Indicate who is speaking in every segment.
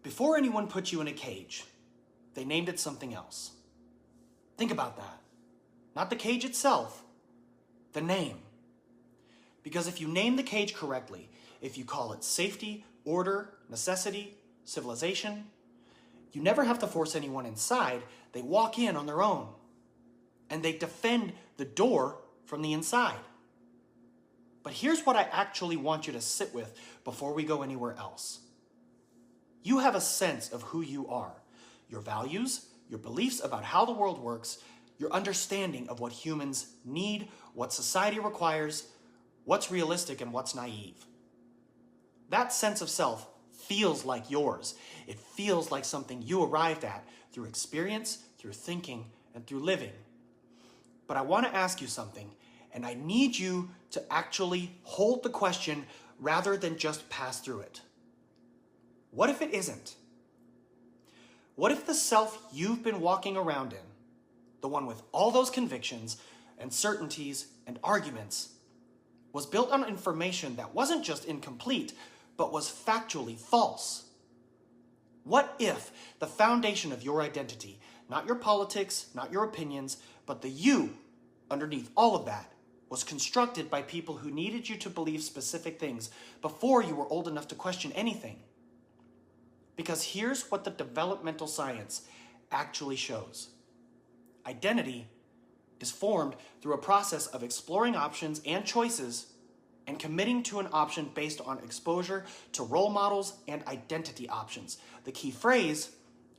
Speaker 1: Before anyone put you in a cage, they named it something else. Think about that. Not the cage itself, the name. Because if you name the cage correctly, if you call it safety, order, necessity, civilization, you never have to force anyone inside. They walk in on their own. And they defend the door from the inside. But here's what I actually want you to sit with before we go anywhere else. You have a sense of who you are, your values, your beliefs about how the world works, your understanding of what humans need, what society requires, what's realistic and what's naive. That sense of self feels like yours. It feels like something you arrived at through experience, through thinking, and through living. But I want to ask you something, and I need you to actually hold the question rather than just pass through it. What if it isn't? What if the self you've been walking around in, the one with all those convictions and certainties and arguments, was built on information that wasn't just incomplete, but was factually false? What if the foundation of your identity, not your politics, not your opinions, but the you underneath all of that, was constructed by people who needed you to believe specific things before you were old enough to question anything? Because here's what the developmental science actually shows. Identity is formed through a process of exploring options and choices and committing to an option based on exposure to role models and identity options. The key phrase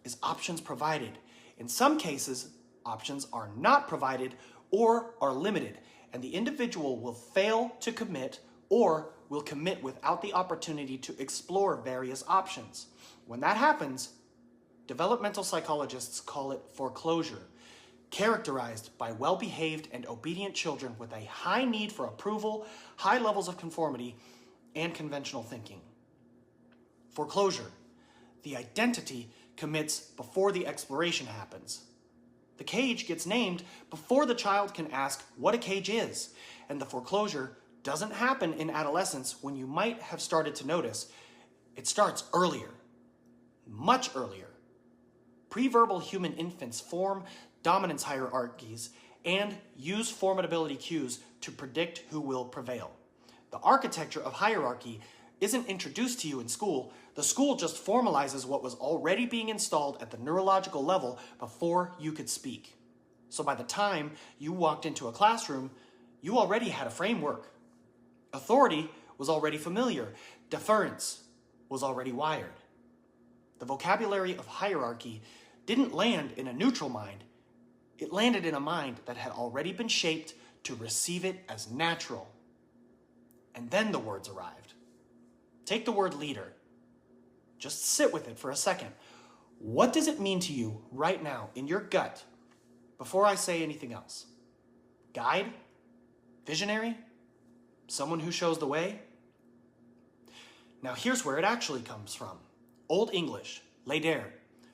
Speaker 1: is options provided. In some cases, options are not provided or are limited, and the individual will fail to commit or will commit without the opportunity to explore various options. When that happens, developmental psychologists call it foreclosure, characterized by well-behaved and obedient children with a high need for approval, high levels of conformity, and conventional thinking. Foreclosure. The identity commits before the exploration happens. The cage gets named before the child can ask what a cage is, and the foreclosure doesn't happen in adolescence when you might have started to notice. It starts earlier, much earlier. Pre-verbal human infants form dominance hierarchies and use formidability cues to predict who will prevail. The architecture of hierarchy isn't introduced to you in school. The school just formalizes what was already being installed at the neurological level before you could speak. So by the time you walked into a classroom, you already had a framework. Authority was already familiar. Deference was already wired. The vocabulary of hierarchy didn't land in a neutral mind. It landed in a mind that had already been shaped to receive it as natural. And then the words arrived. Take the word leader. Just sit with it for a second. What does it mean to you right now in your gut before I say anything else? Guide? Visionary? Someone who shows the way? Now here's where it actually comes from. Old English, leider,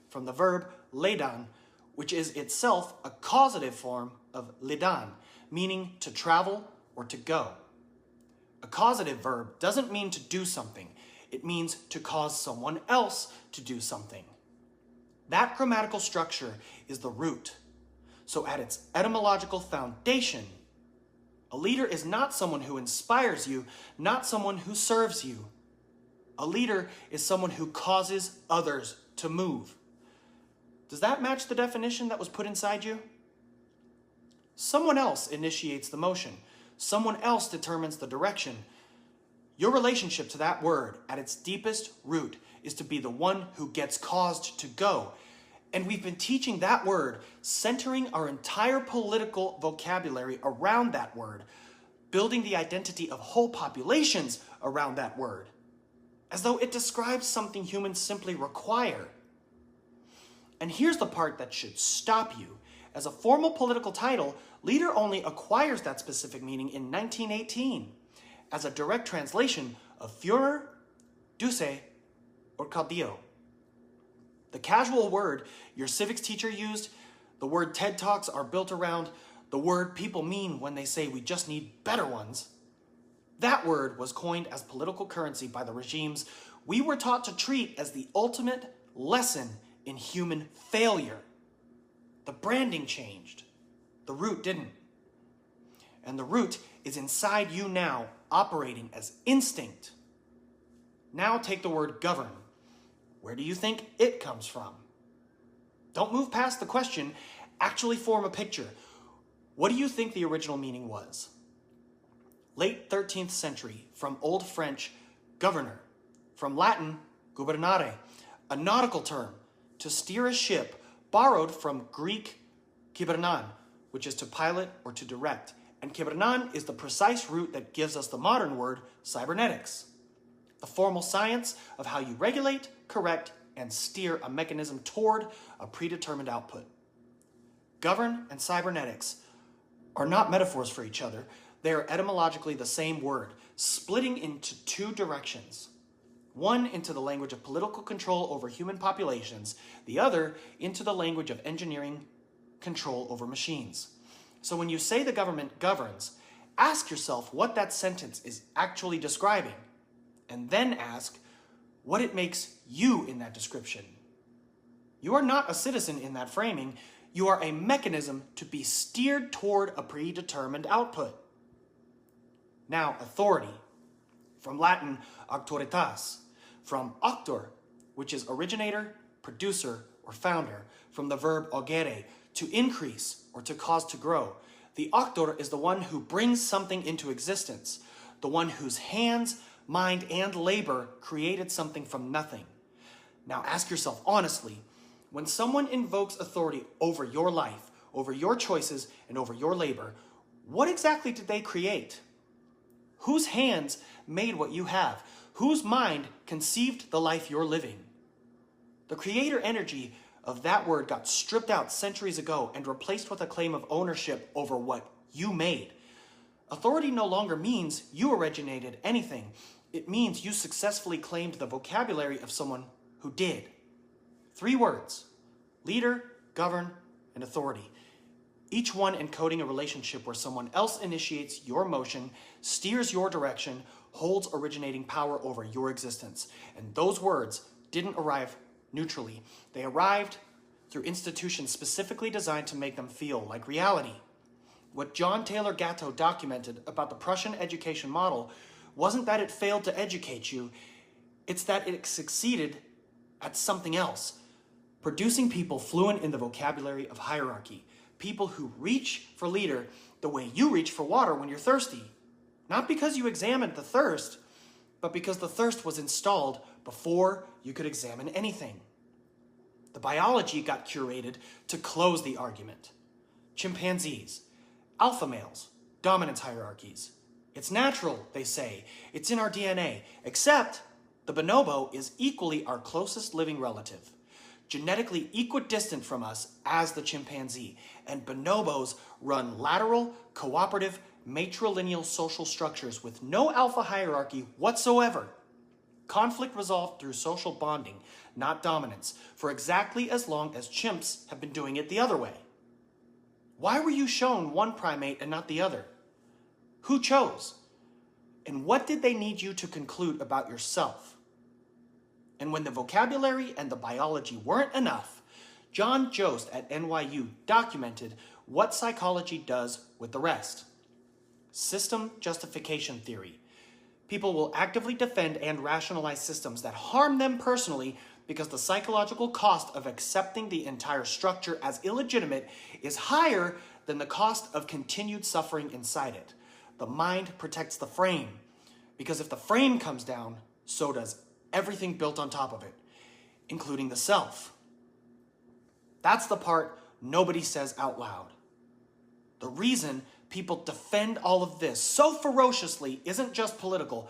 Speaker 1: from the verb ledan, which is itself a causative form of ledan, meaning to travel or to go. A causative verb doesn't mean to do something. It means to cause someone else to do something. That grammatical structure is the root. So at its etymological foundation, a leader is not someone who inspires you, not someone who serves you. A leader is someone who causes others to move. Does that match the definition that was put inside you? Someone else initiates the motion. Someone else determines the direction. Your relationship to that word at its deepest root is to be the one who gets caused to go. And we've been teaching that word, centering our entire political vocabulary around that word, building the identity of whole populations around that word, as though it describes something humans simply require. And here's the part that should stop you. As a formal political title, leader only acquires that specific meaning in 1918 as a direct translation of Führer, Duce, or Caudillo. The casual word your civics teacher used, the word TED Talks are built around, the word people mean when they say we just need better ones, that word was coined as political currency by the regimes we were taught to treat as the ultimate lesson in human failure. The branding changed. The root didn't. And the root is inside you now, operating as instinct. Now take the word govern. Where do you think it comes from? Don't move past the question. Actually form a picture. What do you think the original meaning was? Late 13th century, from Old French, governor. From Latin, gubernare, a nautical term, to steer a ship, borrowed from Greek kybernon, which is to pilot or to direct. And kybernon is the precise root that gives us the modern word cybernetics, the formal science of how you regulate, correct, and steer a mechanism toward a predetermined output. Govern and cybernetics are not metaphors for each other. They are etymologically the same word, splitting into two directions. One into the language of political control over human populations, the other into the language of engineering control over machines. So when you say the government governs, ask yourself what that sentence is actually describing, and then ask what it makes you in that description. You are not a citizen in that framing. You are a mechanism to be steered toward a predetermined output. Now, authority, from Latin auctoritas, from auctor, which is originator, producer, or founder, from the verb augere, to increase or to cause to grow. The auctor is the one who brings something into existence, the one whose hands, mind, and labor created something from nothing. Now ask yourself honestly, when someone invokes authority over your life, over your choices, and over your labor, what exactly did they create? Whose hands made what you have? Whose mind conceived the life you're living? The creator energy of that word got stripped out centuries ago and replaced with a claim of ownership over what you made. Authority no longer means you originated anything. It means you successfully claimed the vocabulary of someone who did. 3 words: leader, govern, and authority. Each one encoding a relationship where someone else initiates your motion, steers your direction, holds originating power over your existence. And those words didn't arrive neutrally. They arrived through institutions specifically designed to make them feel like reality. What John Taylor Gatto documented about the Prussian education model wasn't that it failed to educate you, it's that it succeeded at something else, producing people fluent in the vocabulary of hierarchy, people who reach for leader the way you reach for water when you're thirsty. Not because you examined the thirst, but because the thirst was installed before you could examine anything. The biology got curated to close the argument. Chimpanzees, alpha males, dominance hierarchies. It's natural, they say. It's in our DNA, except the bonobo is equally our closest living relative, genetically equidistant from us as the chimpanzee, and bonobos run lateral, cooperative, matrilineal social structures with no alpha hierarchy whatsoever. Conflict resolved through social bonding, not dominance, for exactly as long as chimps have been doing it the other way. Why were you shown one primate and not the other? Who chose? And what did they need you to conclude about yourself? And when the vocabulary and the biology weren't enough, John Jost at NYU documented what psychology does with the rest. System justification theory. People will actively defend and rationalize systems that harm them personally because the psychological cost of accepting the entire structure as illegitimate is higher than the cost of continued suffering inside it. The mind protects the frame, because if the frame comes down, so does everything built on top of it, including the self. That's the part nobody says out loud. The reason people defend all of this so ferociously isn't just political,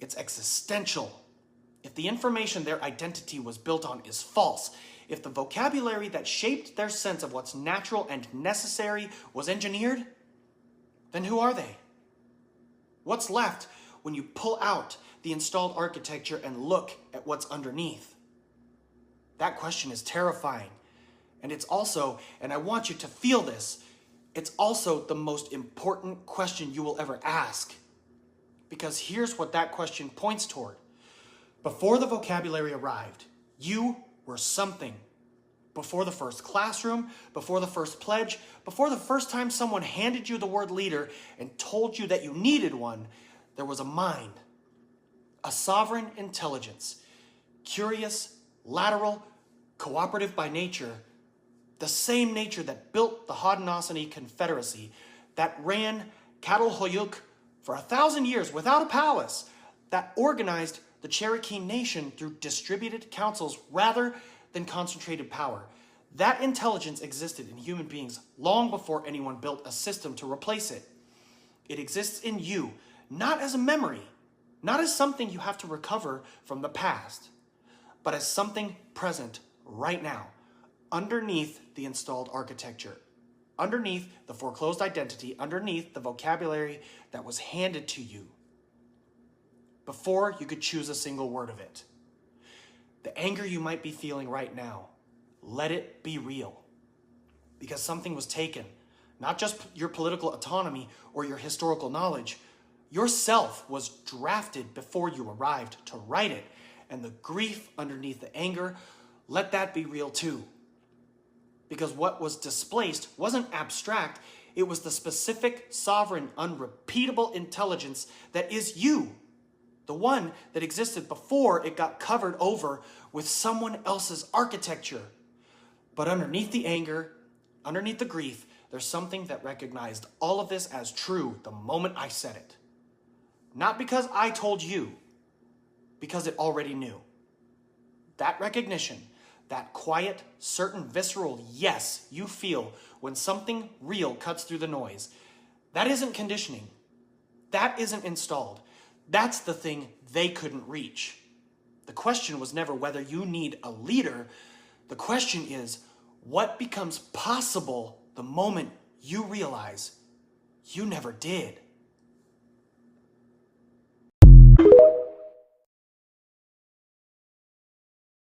Speaker 1: it's existential. If the information their identity was built on is false, if the vocabulary that shaped their sense of what's natural and necessary was engineered, then who are they? What's left when you pull out the installed architecture and look at what's underneath? That question is terrifying. And it's also, and I want you to feel this, it's also the most important question you will ever ask. Because here's what that question points toward. Before the vocabulary arrived, you were something. Before the first classroom, before the first pledge, before the first time someone handed you the word leader and told you that you needed one, there was a mind, a sovereign intelligence, curious, lateral, cooperative by nature, the same nature that built the Haudenosaunee Confederacy, that ran Catalhoyuk for 1,000 years without a palace, that organized the Cherokee Nation through distributed councils rather than concentrated power. That intelligence existed in human beings long before anyone built a system to replace it. It exists in you, not as a memory, not as something you have to recover from the past, but as something present right now, underneath the installed architecture, underneath the foreclosed identity, underneath the vocabulary that was handed to you before you could choose a single word of it. The anger you might be feeling right now, let it be real. Because something was taken, not just your political autonomy or your historical knowledge. Yourself was drafted before you arrived to write it, and the grief underneath the anger, let that be real too. Because what was displaced wasn't abstract, it was the specific, sovereign, unrepeatable intelligence that is you. The one that existed before it got covered over with someone else's architecture. But underneath the anger, underneath the grief, there's something that recognized all of this as true the moment I said it. Not because I told you, because it already knew. That recognition, that quiet, certain, visceral yes you feel when something real cuts through the noise, that isn't conditioning. That isn't installed. That's the thing they couldn't reach. The question was never whether you need a leader. The question is, what becomes possible the moment you realize you never did?